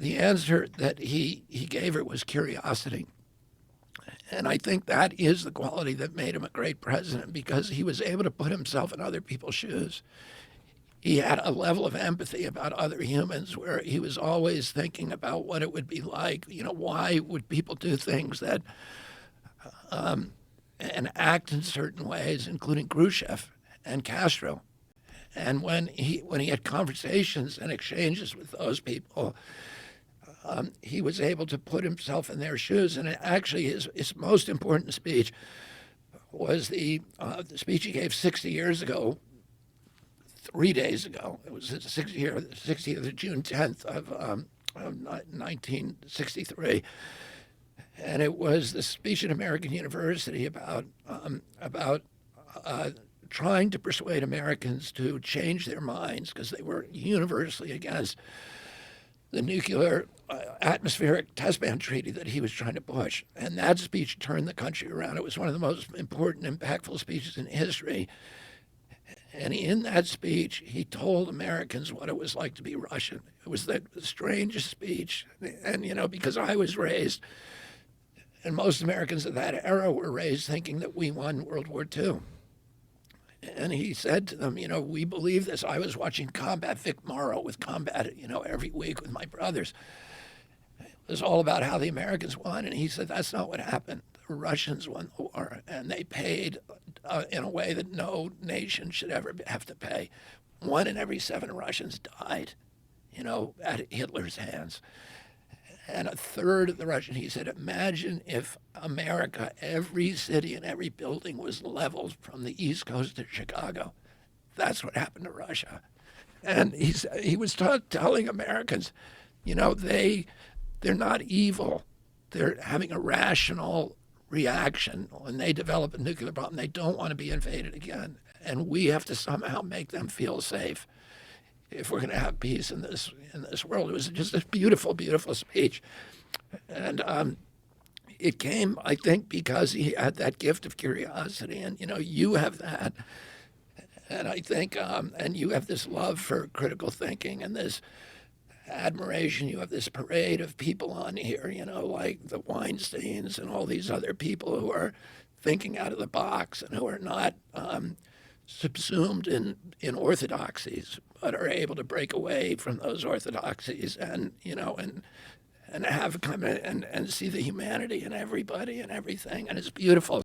the answer that he gave her was curiosity. And I think that is the quality that made him a great president, because he was able to put himself in other people's shoes. He had a level of empathy about other humans where he was always thinking about what it would be like. Why would people do things that and act in certain ways, including Khrushchev and Castro. And when he had conversations and exchanges with those people, he was able to put himself in their shoes. And actually, his most important speech was the speech he gave 60 years ago, 3 days ago. It was the 60th of June 10th of 1963. And it was the speech at American University about trying to persuade Americans to change their minds, because they were universally against the nuclear atmospheric test ban treaty that he was trying to push. And that speech turned the country around. It was one of the most important, impactful speeches in history. And in that speech, he told Americans what it was like to be Russian. It was the strangest speech. And, because I was raised, and most Americans of that era were raised thinking that we won World War II. And he said to them, we believe this. I was watching Combat Vic Morrow with Combat, every week with my brothers. It was all about how the Americans won. And he said, that's not what happened. The Russians won the war, and they paid in a way that no nation should ever have to pay. 1 in every 7 Russians died, at Hitler's hands. And 1/3 of the Russian, he said, imagine if America, every city and every building was leveled from the East Coast to Chicago. That's what happened to Russia. And he was telling Americans, they're not evil. They're having a rational reaction when they develop a nuclear bomb. They don't want to be invaded again. And we have to somehow make them feel safe if we're going to have peace in this world. It was just a beautiful, beautiful speech. And it came, I think, because he had that gift of curiosity. And, you have that. And I think, and you have this love for critical thinking and this admiration. You have this parade of people on here, like the Weinsteins and all these other people who are thinking out of the box and who are not subsumed in orthodoxies, but are able to break away from those orthodoxies and have and see the humanity in everybody and everything. And it's beautiful.